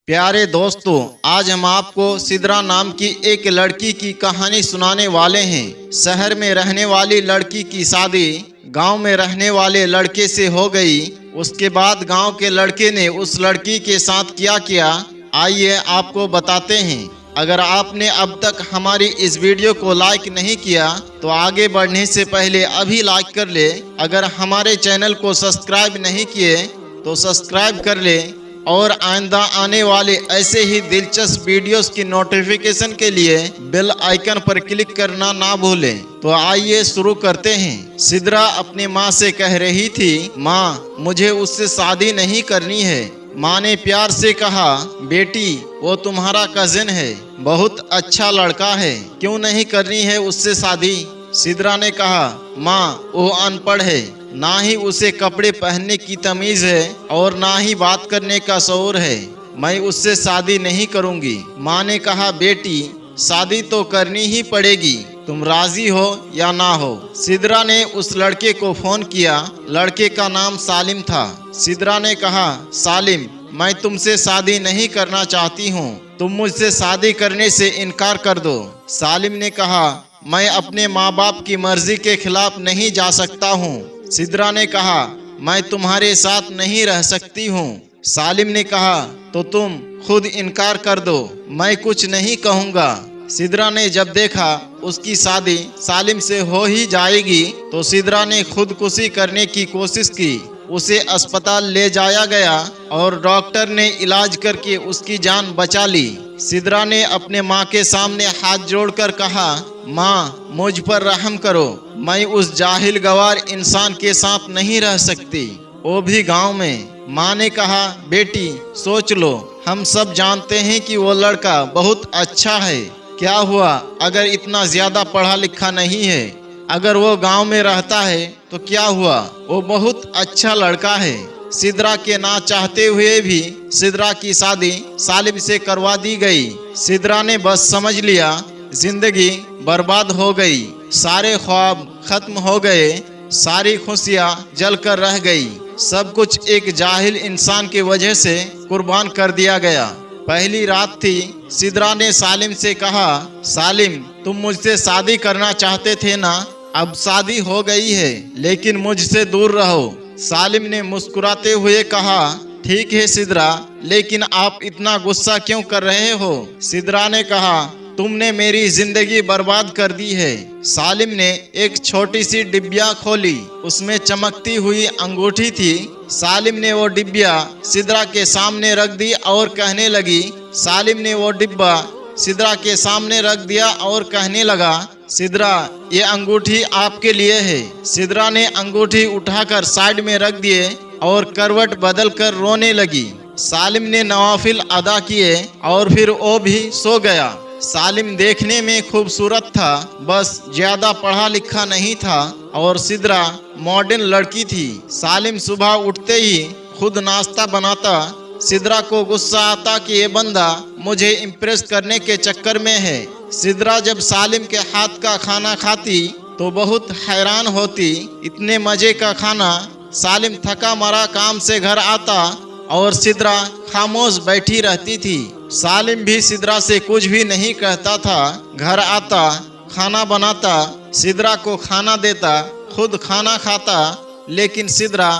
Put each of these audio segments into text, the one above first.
प्यारे दोस्तों, आज हम आपको सिद्रा नाम की एक लड़की की कहानी सुनाने वाले हैं। शहर में रहने वाली लड़की की शादी गांव में रहने वाले लड़के से हो गई। उसके बाद गांव के लड़के ने उस लड़की के साथ क्या किया, आइए आपको बताते हैं। अगर आपने अब तक हमारी इस वीडियो को लाइक नहीं किया तो आगे बढ़ने से पहले अभी लाइक कर ले। अगर हमारे चैनल को सब्सक्राइब नहीं किए तो सब्सक्राइब कर ले और आइंदा आने वाले ऐसे ही दिलचस्प वीडियोस की नोटिफिकेशन के लिए बेल आइकन पर क्लिक करना ना भूलें। तो आइए शुरू करते हैं। सिद्रा अपनी माँ से कह रही थी, माँ मुझे उससे शादी नहीं करनी है। माँ ने प्यार से कहा, बेटी वो तुम्हारा कजिन है, बहुत अच्छा लड़का है, क्यों नहीं करनी है उससे शादी। सिद्रा ने कहा, माँ वो अनपढ़ है, ना ही उसे कपड़े पहनने की तमीज है और ना ही बात करने का शऊर है, मैं उससे शादी नहीं करूंगी। माँ ने कहा, बेटी शादी तो करनी ही पड़ेगी, तुम राजी हो या ना हो। सिद्रा ने उस लड़के को फोन किया। लड़के का नाम सालिम था। सिद्रा ने कहा, सालिम मैं तुमसे शादी नहीं करना चाहती हूँ, तुम मुझसे शादी करने से इनकार कर दो। सालिम ने कहा, मैं अपने माँ बाप की मर्जी के खिलाफ नहीं जा सकता हूँ। सिद्रा ने कहा, मैं तुम्हारे साथ नहीं रह सकती हूँ। सालिम ने कहा, तो तुम खुद इनकार कर दो, मैं कुछ नहीं कहूँगा। सिद्रा ने जब देखा उसकी शादी सालिम से हो ही जाएगी तो सिद्रा ने खुदकुशी करने की कोशिश की। उसे अस्पताल ले जाया गया और डॉक्टर ने इलाज करके उसकी जान बचा ली। सिद्रा ने अपने माँ के सामने हाथ जोड़कर कहा, माँ मुझ पर रहम करो, मैं उस जाहिल गवार इंसान के साथ नहीं रह सकती, वो भी गांव में। माँ ने कहा, बेटी सोच लो, हम सब जानते हैं कि वो लड़का बहुत अच्छा है, क्या हुआ अगर इतना ज्यादा पढ़ा लिखा नहीं है, अगर वो गांव में रहता है तो क्या हुआ, वो बहुत अच्छा लड़का है। सिद्रा के ना चाहते हुए भी सिद्रा की शादी सालिम से करवा दी गई। सिद्रा ने बस समझ लिया जिंदगी बर्बाद हो गई, सारे ख्वाब खत्म हो गए, सारी खुशियाँ जलकर रह गई, सब कुछ एक जाहिल इंसान की वजह से कुर्बान कर दिया गया। पहली रात थी। सिद्रा ने सालिम से कहा, सालिम तुम मुझसे शादी करना चाहते थे ना, अब शादी हो गई है, लेकिन मुझसे दूर रहो। सालिम ने मुस्कुराते हुए कहा, ठीक है सिद्रा, लेकिन आप इतना गुस्सा क्यों कर रहे हो। सिद्रा ने कहा, तुमने मेरी जिंदगी बर्बाद कर दी है। सालिम ने एक छोटी सी डिब्बिया खोली, उसमें चमकती हुई अंगूठी थी। सालिम ने वो डिब्बिया सिद्रा के सामने रख दी और कहने लगी, सालिम ने वो डिब्बा सिद्रा के सामने रख दिया और कहने लगा, सिद्रा ये अंगूठी आपके लिए है। सिद्रा ने अंगूठी उठाकर साइड में रख दिए और करवट बदल कर रोने लगी। सालिम ने नवाफिल अदा किए और फिर वो भी सो गया। सालिम देखने में खूबसूरत था, बस ज्यादा पढ़ा लिखा नहीं था और सिद्रा मॉडर्न लड़की थी। सालिम सुबह उठते ही खुद नाश्ता बनाता। सिद्रा को गुस्सा आता कि ये बंदा मुझे इम्प्रेस करने के चक्कर में है। सिद्रा जब सालिम के हाथ का खाना खाती तो बहुत हैरान होती, इतने मजे का खाना। सालिम थका मरा काम से घर आता और सिद्रा खामोश बैठी रहती थी। सालिम भी सिद्रा से कुछ भी नहीं कहता था। घर आता, खाना बनाता, सिद्रा को खाना देता, खुद खाना खाता, लेकिन सिद्रा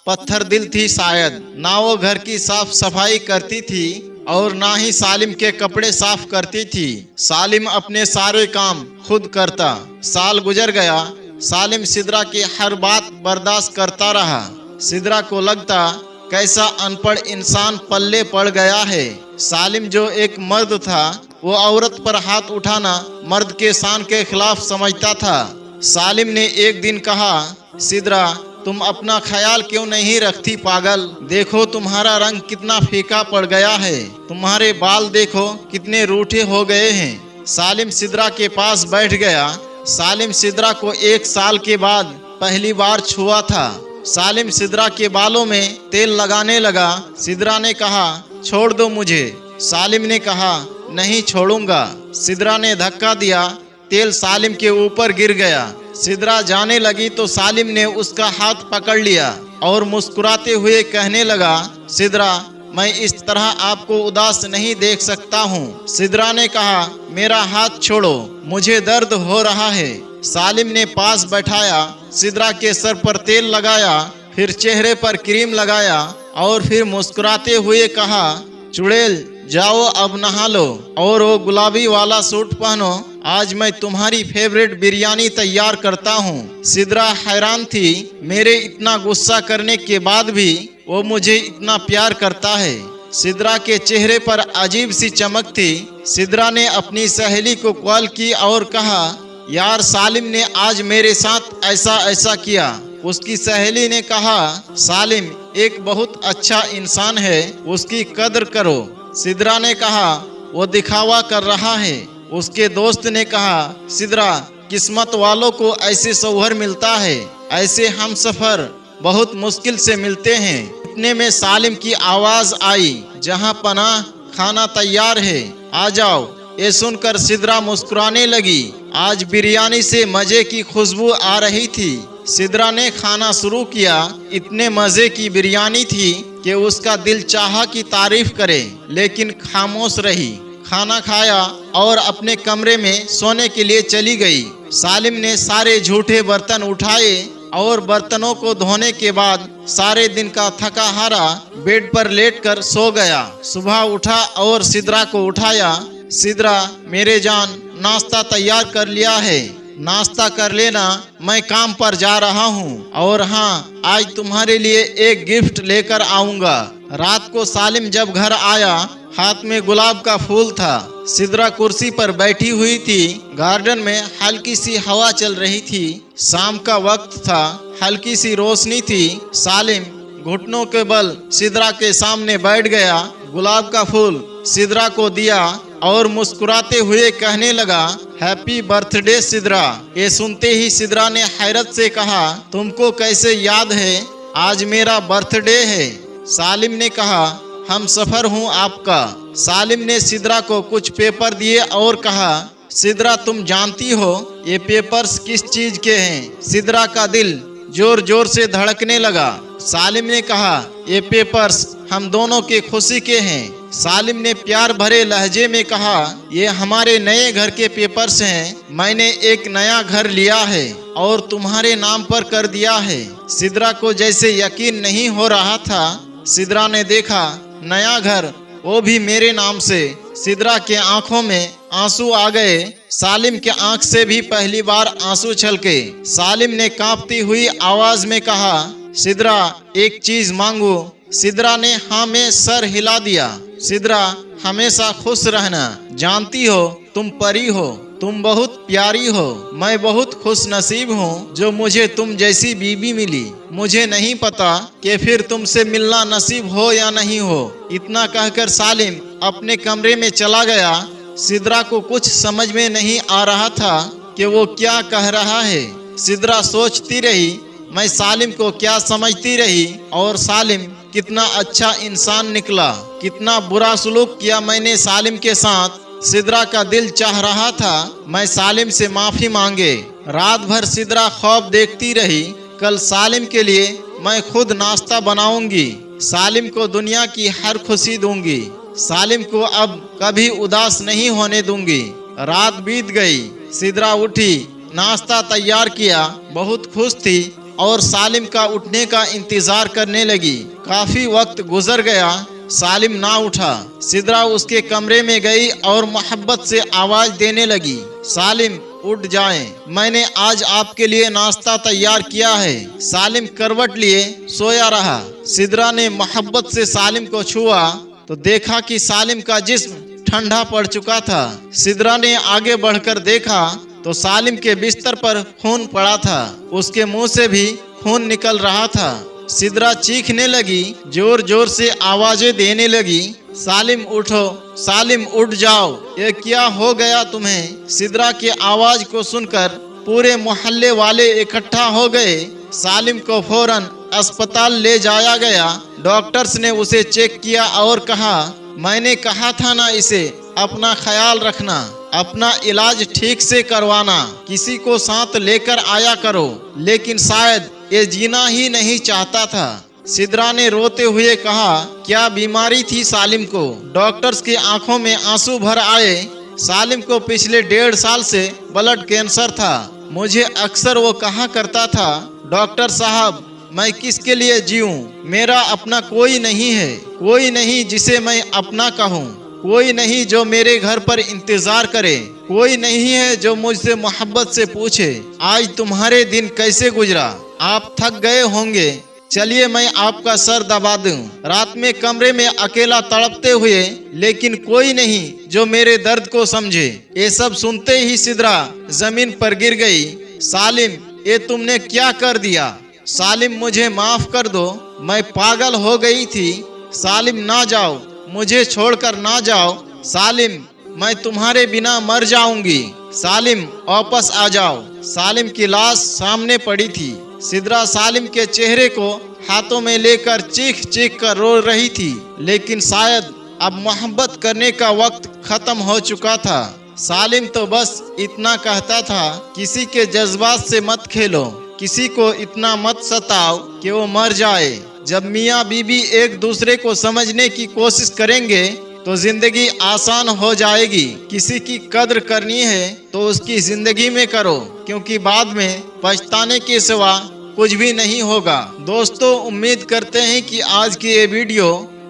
पत्थर दिल थी शायद। ना वो घर की साफ सफाई करती थी और ना ही सालिम के कपड़े साफ करती थी। सालिम अपने सारे काम खुद करता। साल गुजर गया। सालिम सिद्रा की हर बात बर्दाश्त करता रहा। सिद्रा को लगता कैसा अनपढ़ इंसान पल्ले पड़ गया है। सालिम जो एक मर्द था, वो औरत पर हाथ उठाना मर्द के शान के खिलाफ समझता था। सालिम ने एक दिन कहा, सिद्रा तुम अपना ख्याल क्यों नहीं रखती पागल, देखो तुम्हारा रंग कितना फीका पड़ गया है, तुम्हारे बाल देखो कितने रूठे हो गए हैं। सालिम सिद्रा के पास बैठ गया। सालिम सिद्रा को 1 साल के बाद पहली बार छुआ था। सालिम सिद्रा के बालों में तेल लगाने लगा। सिद्रा ने कहा, छोड़ दो मुझे। सालिम ने कहा, नहीं छोड़ूंगा। सिद्रा ने धक्का दिया, तेल सालिम के ऊपर गिर गया। सिद्रा जाने लगी तो सालिम ने उसका हाथ पकड़ लिया और मुस्कुराते हुए कहने लगा, सिद्रा मैं इस तरह आपको उदास नहीं देख सकता हूँ। सिद्रा ने कहा, मेरा हाथ छोड़ो, मुझे दर्द हो रहा है। सालिम ने पास बैठाया, सिद्रा के सर पर तेल लगाया, फिर चेहरे पर क्रीम लगाया और फिर मुस्कुराते हुए कहा, चुड़ैल जाओ अब नहा लो और वो गुलाबी वाला सूट पहनो, आज मैं तुम्हारी फेवरेट बिरयानी तैयार करता हूँ। सिद्रा हैरान थी, मेरे इतना गुस्सा करने के बाद भी वो मुझे इतना प्यार करता है। सिद्रा के चेहरे पर अजीब सी चमक थी। सिद्रा ने अपनी सहेली को कॉल की और कहा, यार सालिम ने आज मेरे साथ ऐसा ऐसा किया। उसकी सहेली ने कहा, सालिम एक बहुत अच्छा इंसान है, उसकी कदर करो। सिद्रा ने कहा, वो दिखावा कर रहा है। उसके दोस्त ने कहा, सिद्रा किस्मत वालों को ऐसे शौहर मिलता है, ऐसे हम सफर बहुत मुश्किल से मिलते हैं। इतने में सालिम की आवाज आई, जहां पनाह खाना तैयार है, आ जाओ। ये सुनकर सिद्रा मुस्कुराने लगी। आज बिरयानी से मजे की खुशबू आ रही थी। सिद्रा ने खाना शुरू किया। इतने मजे की बिरयानी थी कि उसका दिल चाहा कि तारीफ करे, लेकिन खामोश रही। खाना खाया और अपने कमरे में सोने के लिए चली गई। सालिम ने सारे झूठे बर्तन उठाए और बर्तनों को धोने के बाद सारे दिन का थका हारा बेड पर लेटकर सो गया। सुबह उठा और सिद्रा को उठाया। सिद्रा, मेरे जान, नाश्ता तैयार कर लिया है, नाश्ता कर लेना, मैं काम पर जा रहा हूँ। और हाँ, आज तुम्हारे लिए एक गिफ्ट लेकर आऊँगा। रात को सालिम जब घर आया, हाथ में गुलाब का फूल था। सिद्रा कुर्सी पर बैठी हुई थी। गार्डन में हल्की सी हवा चल रही थी। शाम का वक्त था, हल्की सी रोशनी थी। सालिम घुटनों के बल सिद्रा के सामने बैठ गया, गुलाब का फूल सिद्रा को दिया और मुस्कुराते हुए कहने लगा, हैप्पी बर्थडे सिद्रा। ये सुनते ही सिद्रा ने हैरत से कहा, तुमको कैसे याद है, आज मेरा बर्थडे है। सालिम ने कहा, हम सफर हूँ आपका। सालिम ने सिद्रा को कुछ पेपर दिए और कहा, सिद्रा तुम जानती हो ये पेपर्स किस चीज के हैं? सिद्रा का दिल जोर जोर से धड़कने लगा। सालिम ने कहा, ये पेपर्स हम दोनों के खुशी के हैं। सालिम ने प्यार भरे लहजे में कहा, ये हमारे नए घर के पेपर्स हैं। मैंने एक नया घर लिया है और तुम्हारे नाम पर कर दिया है। सिद्रा को जैसे यकीन नहीं हो रहा था। सिद्रा ने देखा नया घर, वो भी मेरे नाम से। सिद्रा के आंखों में आंसू आ गए। सालिम के आंख से भी पहली बार आंसू छलके। सालिम ने कांपती हुई आवाज में कहा, सिद्रा एक चीज मांगू? सिद्रा ने हाँ में सर हिला दिया। सिद्रा हमेशा खुश रहना, जानती हो तुम परी हो, तुम बहुत प्यारी हो। मैं बहुत खुश नसीब हूँ जो मुझे तुम जैसी बीबी मिली। मुझे नहीं पता कि फिर तुमसे मिलना नसीब हो या नहीं हो। इतना कहकर सालिम अपने कमरे में चला गया। सिद्रा को कुछ समझ में नहीं आ रहा था कि वो क्या कह रहा है। सिद्रा सोचती रही, मैं सालिम को क्या समझती रही और सालिम कितना अच्छा इंसान निकला। कितना बुरा सलूक किया मैंने सालिम के साथ। सिद्रा का दिल चाह रहा था मैं सालिम से माफी मांगे। रात भर सिद्रा ख्वाब देखती रही, कल सालिम के लिए मैं खुद नाश्ता बनाऊंगी, सालिम को दुनिया की हर खुशी दूंगी, सालिम को अब कभी उदास नहीं होने दूंगी। रात बीत गई। सिद्रा उठी, नाश्ता तैयार किया, बहुत खुश थी और सालिम का उठने का इंतजार करने लगी। काफी वक्त गुजर गया, सालिम ना उठा। सिद्रा उसके कमरे में गई और मोहब्बत से आवाज देने लगी, सालिम उठ जाएं, मैंने आज आपके लिए नाश्ता तैयार किया है। सालिम करवट लिए सोया रहा। सिद्रा ने मोहब्बत से सालिम को छुआ तो देखा कि सालिम का जिस्म ठंडा पड़ चुका था। सिद्रा ने आगे बढ़कर देखा तो सालिम के बिस्तर पर खून पड़ा था, उसके मुंह से भी खून निकल रहा था। सिद्रा चीखने लगी, जोर जोर से आवाजें देने लगी, सालिम उठो, सालिम उठ जाओ, ये क्या हो गया तुम्हें? सिद्रा की आवाज को सुनकर पूरे मोहल्ले वाले इकट्ठा हो गए। सालिम को फौरन अस्पताल ले जाया गया। डॉक्टर्स ने उसे चेक किया और कहा, मैंने कहा था ना इसे अपना ख्याल रखना, अपना इलाज ठीक से करवाना, किसी को साथ लेकर आया करो। लेकिन शायद ये जीना ही नहीं चाहता था। सिद्रा ने रोते हुए कहा, क्या बीमारी थी सालिम को? डॉक्टर्स की आंखों में आंसू भर आए। सालिम को पिछले 1.5 साल से ब्लड कैंसर था। मुझे अक्सर वो कहा करता था, डॉक्टर साहब मैं किसके लिए जीऊं? मेरा अपना कोई नहीं है, कोई नहीं जिसे मैं अपना कहूं, कोई नहीं जो मेरे घर पर इंतजार करे, कोई नहीं है जो मुझसे मोहब्बत से पूछे आज तुम्हारे दिन कैसे गुजरा। आप थक गए होंगे, चलिए मैं आपका सर दबा दूं। रात में कमरे में अकेला तड़पते हुए, लेकिन कोई नहीं जो मेरे दर्द को समझे। ये सब सुनते ही सिद्रा जमीन पर गिर गई। सालिम, ये तुमने क्या कर दिया? सालिम, मुझे माफ कर दो, मैं पागल हो गई थी। सालिम, ना जाओ, मुझे छोड़कर ना जाओ। सालिम, मैं तुम्हारे बिना मर जाऊंगी। सालिम, वापस आ जाओ। सालिम की लाश सामने पड़ी थी। सिद्रा सालिम के चेहरे को हाथों में लेकर चीख चीख कर रो रही थी, लेकिन शायद अब मोहब्बत करने का वक्त खत्म हो चुका था। सालिम तो बस इतना कहता था, किसी के जज्बात से मत खेलो, किसी को इतना मत सताओ कि वो मर जाए। जब मियाँ बीबी एक दूसरे को समझने की कोशिश करेंगे तो जिंदगी आसान हो जाएगी। किसी की कद्र करनी है तो उसकी जिंदगी में करो, क्योंकि बाद में पछताने के सिवा कुछ भी नहीं होगा। दोस्तों, उम्मीद करते हैं कि आज की ये वीडियो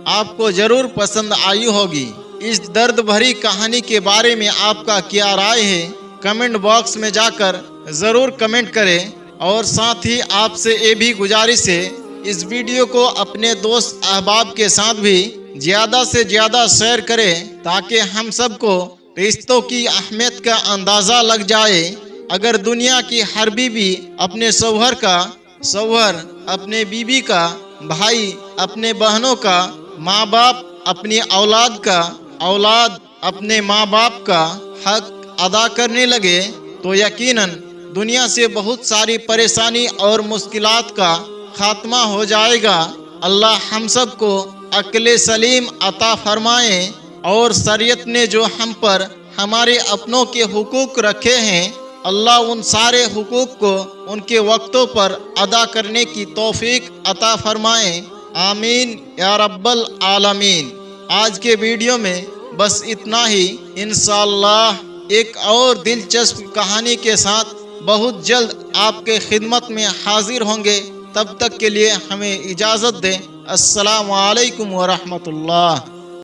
आपको जरूर पसंद आई होगी। इस दर्द भरी कहानी के बारे में आपका क्या राय है, कमेंट बॉक्स में जाकर जरूर कमेंट करें। और साथ ही आपसे ये भी गुजारिश है, इस वीडियो को अपने दोस्त अहबाब के साथ भी ज़्यादा से ज़्यादा शेयर करें, ताकि हम सबको रिश्तों की अहमियत का अंदाज़ा लग जाए। अगर दुनिया की हर बीवी अपने शौहर का, शौहर अपने बीवी का, भाई अपने बहनों का, माँ बाप अपनी औलाद का, औलाद अपने माँ बाप का हक अदा करने लगे, तो यकीनन दुनिया से बहुत सारी परेशानी और मुश्किलात का खात्मा हो जाएगा। अल्लाह हम सब को अक्ल सलीम अता फरमाए और शरीयत ने जो हम पर हमारे अपनों के हुकूक रखे हैं, अल्लाह उन सारे हुकूक को उनके वक्तों पर अदा करने की तौफीक अता फरमाए। आमीन या रब्बल आलमीन। आज के वीडियो में बस इतना ही। इंशाअल्लाह एक और दिलचस्प कहानी के साथ बहुत जल्द आपके खिदमत में हाजिर होंगे। तब तक के लिए हमें इजाज़त दें। अस्सलामु अलैकुम व रहमतुल्लाह।